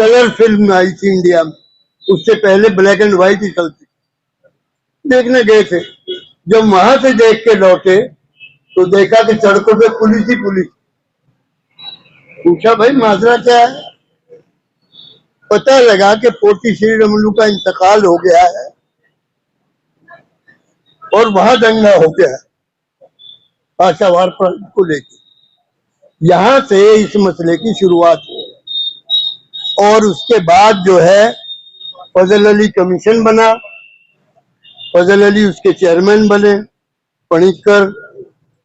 Colour film आई थी India में, उससे पहले ब्लैक एंड व्हाइट ही चलती, देखने गए थे। जब वहां से देख के लौटे तो देखा कि सड़कों पे पुलिस ही पुलिस। पूछा भाई माजरा क्या है? पता लगा कि पोती श्री रमलू का इंतकाल हो गया है और वहां दंगा हो गया है आशावार प्रांत को लेकर। यहां से इस मसले की शुरुआत हुई और उसके बाद जो है फजल अली कमीशन बना, फजल अली उसके चेयरमैन बने, पणिक्कर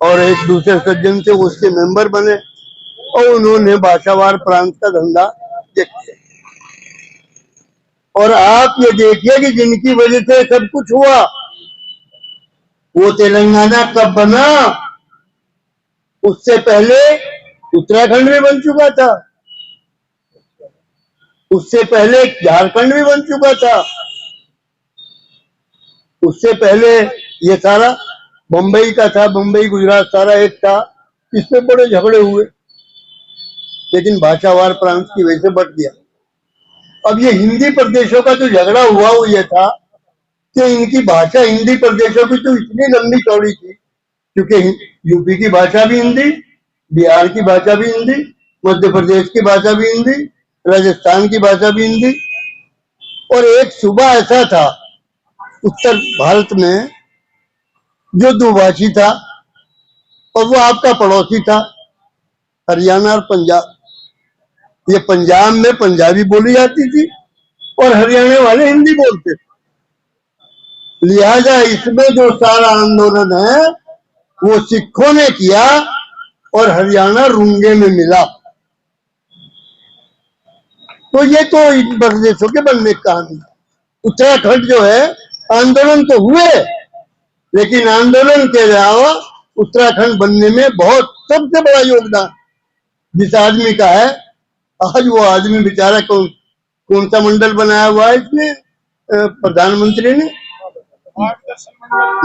और एक दूसरे सज्जन थे उसके मेंबर बने और उन्होंने भाषावार प्रांत का धंधा देखा। और आप ये देखिए कि जिनकी वजह से सब कुछ हुआ, वो तेलंगाना कब बना? उससे पहले उत्तराखंड भी बन चुका था, उससे पहले झारखंड भी बन चुका था, उससे पहले ये सारा बंबई का था, बंबई गुजरात सारा एक था। इसमें बड़े झगड़े हुए लेकिन भाषावार प्रांत की वजह से बट गया। अब ये हिंदी प्रदेशों का जो झगड़ा हुआ वो ये था कि इनकी भाषा हिंदी प्रदेशों की तो इतनी लंबी चौड़ी थी, क्योंकि यूपी की भाषा भी हिंदी, बिहार की भाषा भी हिंदी, मध्य प्रदेश की भाषा भी हिंदी, राजस्थान की भाषा भी हिंदी। और एक सूबा ऐसा था उत्तर भारत में जो दुभाषी था और वो आपका पड़ोसी था, हरियाणा और पंजाब। ये पंजाब में पंजाबी बोली जाती थी और हरियाणा वाले हिंदी बोलते थे। लिहाजा इसमें जो सारा आंदोलन है वो सिखों ने किया और हरियाणा रूंगे में मिला। तो ये तो इन प्रदेशों के बनने की कहानी। उत्तराखंड जो है आंदोलन तो हुए लेकिन आंदोलन के अलावा उत्तराखंड बनने में बहुत सबसे बड़ा योगदान जिस आदमी का है। आज वो आदमी बेचारा कौन सा मंडल बनाया हुआ है इसमें प्रधानमंत्री ने?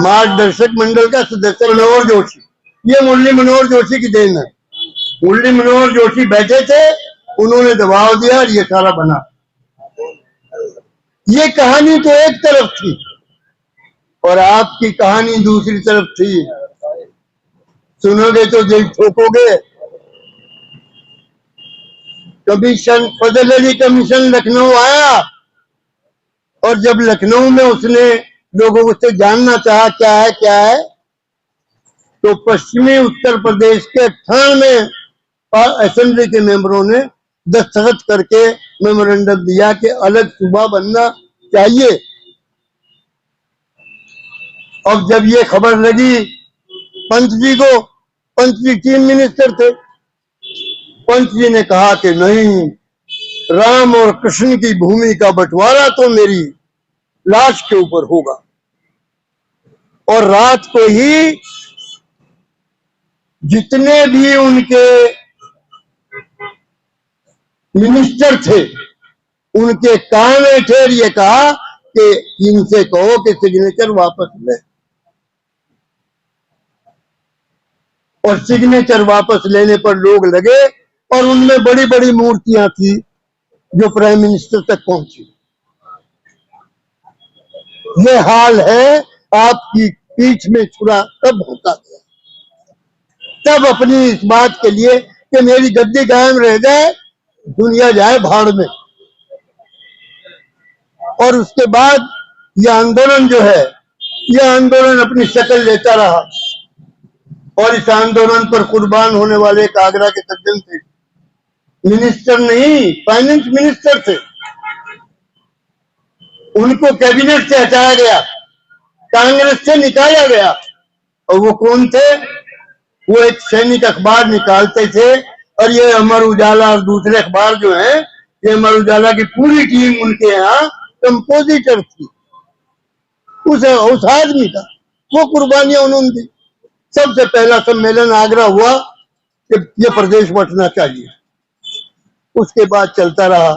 मार्गदर्शक मंडल का सदस्य मनोहर जोशी। ये मुरली मनोहर जोशी की देन है। मुरली मनोहर जोशी बैठे थे, उन्होंने दबाव दिया और ये सारा बना। ये कहानी तो एक तरफ थी और आपकी कहानी दूसरी तरफ थी। सुनोगे तो दिल ठोकोगे। कमीशन फजल अली कमीशन लखनऊ आया और जब लखनऊ में उसने लोगों से जानना चाहा क्या है तो पश्चिमी उत्तर प्रदेश के 98 असेंबली के मेंबरों ने दस्तखत करके मेमोरेंडम दिया कि अलग सूबा बनना चाहिए। अब जब ये खबर लगी पंत जी को, पंत जी चीफ मिनिस्टर थे, पंत जी ने कहा कि नहीं, राम और कृष्ण की भूमि का बंटवारा तो मेरी लाश के ऊपर होगा। और रात को ही जितने भी उनके मिनिस्टर थे उनके कान में ठेर ये कहा कि इनसे कहो कि सिग्नेचर वापस ले। और सिग्नेचर वापस लेने पर लोग लगे और उनमें बड़ी बड़ी मूर्तियां थी जो प्राइम मिनिस्टर तक पहुंची। ये हाल है आपकी पीठ में छुरा कब होता गया, तब अपनी इस बात के लिए कि मेरी गद्दी कायम रह जाए, दुनिया जाए भाड़ में। और उसके बाद ये आंदोलन जो है, ये आंदोलन अपनी शक्ल लेता रहा और इस आंदोलन पर कुर्बान होने वाले एक आगरा के सज्जन थे, मिनिस्टर नहीं फाइनेंस मिनिस्टर थे। उनको कैबिनेट से हटाया गया, कांग्रेस से निकाला गया। और वो कौन थे? वो एक सैनिक अखबार निकालते थे और ये अमर उजाला और दूसरे अखबार जो है, ये अमर उजाला की पूरी टीम उनके यहाँ कंपोजिटर थी। उस आदमी का वो कुर्बानियां उन्होंने दी। सबसे पहला सम्मेलन आगरा हुआ कि ये प्रदेश बंटना चाहिए। उसके बाद चलता रहा।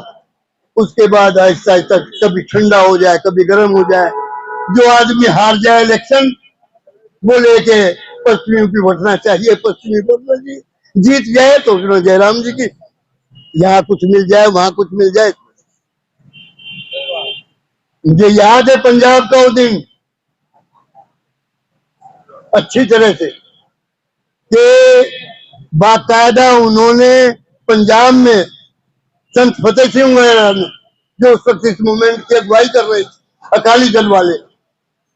उसके बाद आहिस्ता आहिस्ता कभी ठंडा हो जाए कभी गर्म हो जाए, जो आदमी हार जाए इलेक्शन वो लेके पश्चिमी यूपी बंटना चाहिए, पश्चिमी बंटना चाहिए। जीत जाए तो जयराम जी की यहाँ कुछ मिल जाए वहां कुछ मिल जाए। मुझे याद है पंजाब का वो दिन अच्छी तरह से कि बाकायदा उन्होंने पंजाब में संत फतेह सिंह वगैरह ने, जो उस वक्त इस मूवमेंट की अगुवाई कर रहे थे, अकाली दल वाले,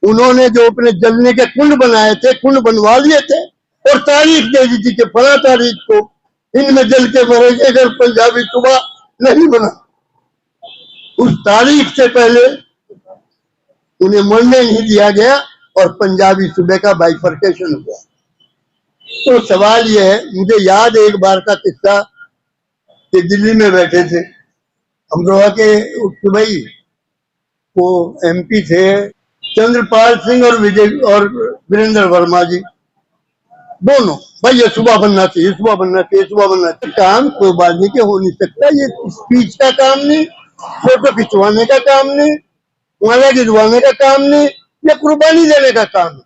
उन्होंने जो अपने जलने के कुंड बनाए थे, कुंड बनवा लिए थे और तारीख दे दी थी कि फला तारीख को इनमें जल के मरेंगे अगर पंजाबी सुबह नहीं बना। उस तारीख से पहले उन्हें मरने नहीं दिया गया और पंजाबी सूबे का बाइफर्केशन हुआ। तो सवाल यह है, मुझे याद है एक बार का किस्सा कि दिल्ली में बैठे थे हम लोग के भाई, वो एमपी थे चंद्रपाल सिंह और विजय और वीरेंद्र वर्मा जी, दोनों भाई ये सुबह बनना चाहिए, सुबह बनना चाहिए, सुबह बनना चाहिए। काम कुर्बानी के हो नहीं सकता, ये स्पीच का काम नहीं, फोटो खिंचवाने का काम नहीं, माला गिरवाने का काम नहीं, ये कुर्बानी देने का काम है।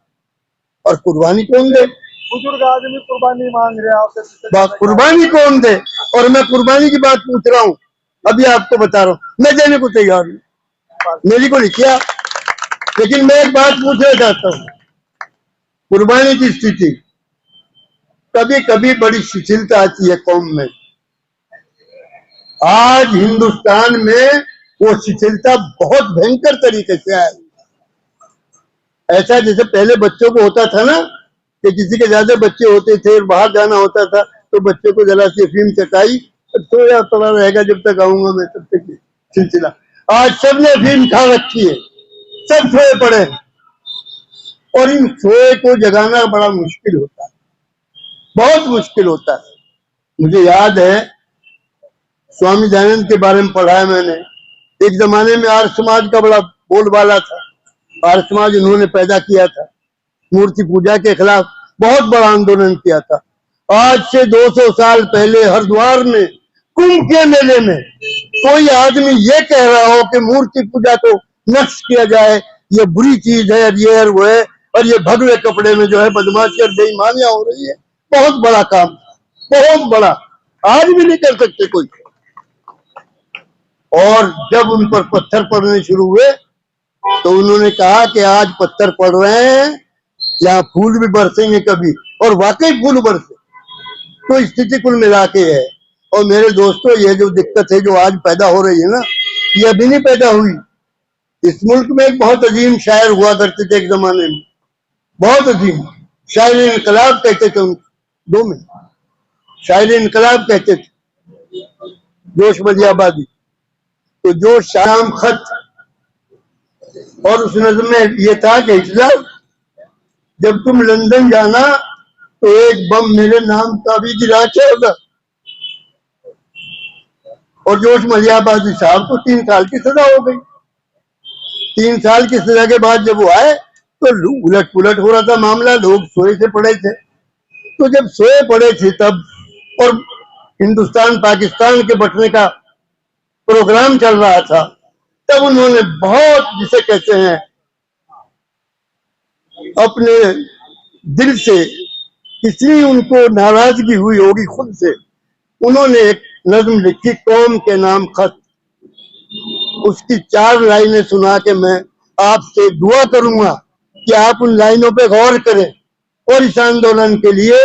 और कुर्बानी कौन दे? बुजुर्ग आदमी कुर्बानी मांग रहे हैं, कुर्बानी कौन दे? और मैं कुर्बानी की बात पूछ रहा हूँ, अभी आपको बता रहा हूँ, मैं देने को तैयार हूँ, मेरी को नहीं किया। लेकिन मैं एक बात पूछना चाहता हूँ, कुर्बानी की स्थिति कभी कभी बड़ी शिथिलता आती है कौम में। आज हिंदुस्तान में वो शिथिलता बहुत भयंकर तरीके से आई। ऐसा जैसे पहले बच्चों को होता था ना कि किसी के ज्यादा बच्चे होते थे और बाहर जाना होता था तो बच्चे को जरा सी अफीम चटाई, सोया पड़ा रहेगा जब तक आऊंगा मैं, तब तक सिलसिला। आज सबने अफीम खा रखी है, सब सोए पड़े हैं और इन सोए को जगाना बड़ा मुश्किल होता है, बहुत मुश्किल होता है। मुझे याद है स्वामी दयानंद के बारे में पढ़ा है मैंने। एक जमाने में आर्य समाज का बड़ा बोलबाला था, आर्य समाज उन्होंने पैदा किया था, मूर्ति पूजा के खिलाफ बहुत बड़ा आंदोलन किया था। आज से 200 साल पहले हरिद्वार में कुंभ के मेले में कोई आदमी ये कह रहा हो कि मूर्ति पूजा को नष्ट किया जाए, ये बुरी चीज है, ये है वो है, और ये भगवे कपड़े में जो है बदमाशी और बेईमानियां हो रही है, बहुत बड़ा काम, बहुत बड़ा, आज भी नहीं कर सकते कोई। और जब उन पर पत्थर पड़ने शुरू हुए तो उन्होंने कहा कि आज पत्थर पड़ रहे हैं, यहाँ फूल भी बरसेंगे कभी, और वाकई फूल बरसे। तो स्थिति कुल मिला के है। और मेरे दोस्तों, ये जो दिक्कत है जो आज पैदा हो रही है ना, ये अभी नहीं पैदा हुई। इस मुल्क में एक बहुत अजीम शायर हुआ करते थे एक जमाने में, बहुत अजीम शायर इनकलाब कहते थे उनको, दो में शायर इनकलाब कहते थे, जोश मजियाबादी। तो जो शाम खत, और उस नज़्म में ये था कि हिटलर जब तुम लंदन जाना तो एक बम मेरे नाम का भी गिरा के होगा। और जोश मलियाबादी साहब को 3 साल की सजा हो गई। 3 साल की सजा के बाद जब वो आए तो उलट पुलट हो रहा था मामला, लोग सोए से पड़े थे। तो जब सोए पड़े थे तब, और हिंदुस्तान पाकिस्तान के बंटने का प्रोग्राम चल रहा था, तब उन्होंने बहुत, जिसे कहते हैं, अपने दिल से, इसलिए उनको नाराजगी हुई होगी खुद से, उन्होंने एक नज्म लिखी, कौम के नाम खत। उसकी 4 लाइनें सुना के मैं आपसे दुआ करूंगा कि आप उन लाइनों पे गौर करें और इस आंदोलन के लिए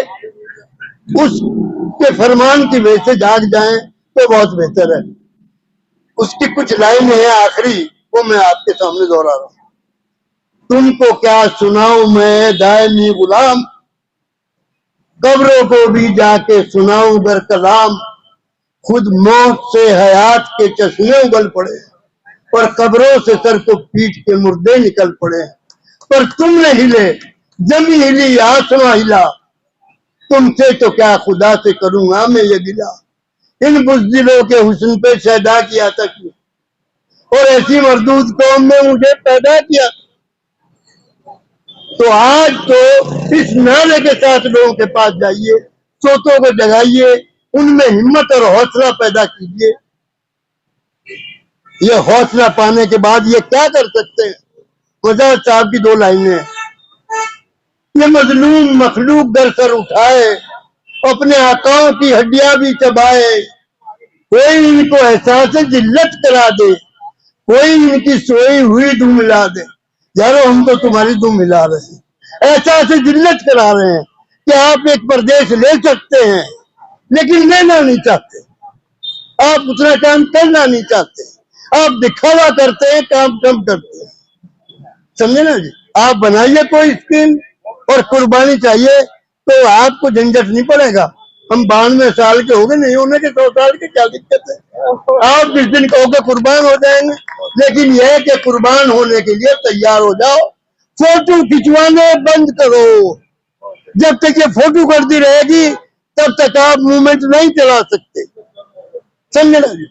उसके फरमान की वजह से जाग जाएं तो बहुत बेहतर है। उसकी कुछ लाइनें हैं आखिरी, वो मैं आपके सामने दोहरा रहा हूं। तुमको क्या सुनाऊं मैं दायमी गुलाम, कब्रों को भी जाके सुनाऊं गर कलाम। खुद मौत से हयात के चश्मे उगल पड़े और कब्रों से सर को पीट के मुर्दे निकल पड़े, पर तुम न हिले, जमी हिली, आसमां हिला। तुमसे तो क्या खुदा से करूंगा मैं ये गिला। इन बुज़दिलों के हुस्न पे शैदा किया था और ऐसी मरदूद कौम में मुझे पैदा किया। तो आज तो इस नारे के साथ लोगों के पास जाइए, सोतों को जगाइए, उनमें हिम्मत और हौसला पैदा कीजिए। ये हौसला पाने के बाद ये क्या कर सकते हैं? वज़ार साहब की 2 लाइनें हैं, ये मजलूम मखलूक गर सर उठाए, अपने आकाओं की हड्डियां भी चबाए, कोई इनको एहसास जिल्लत करा दे, कोई इनकी सोई हुई धूम मिला दे, यारो हम तो तुम्हारी धूम मिला रहे हैं। ऐसा से जिल्लत करा रहे हैं कि आप एक प्रदेश ले सकते हैं लेकिन लेना नहीं चाहते, आप उतना काम करना नहीं चाहते, आप दिखावा करते हैं, काम कम करते हैं। समझे ना जी? आप बनाइए कोई स्कीम और कुर्बानी चाहिए तो आपको झंझट नहीं पड़ेगा। हम 92 साल के हो गए, नहीं होने के 100 साल के, क्या दिक्कत है? आप जिस दिन कहोगे कुर्बान हो जाएंगे, लेकिन यह है कि कुर्बान होने के लिए तैयार हो जाओ। फोटो खिंचवाने बंद करो। जब तक ये फोटो करती रहेगी तब तक आप मूवमेंट नहीं चला सकते। समझे ना जी?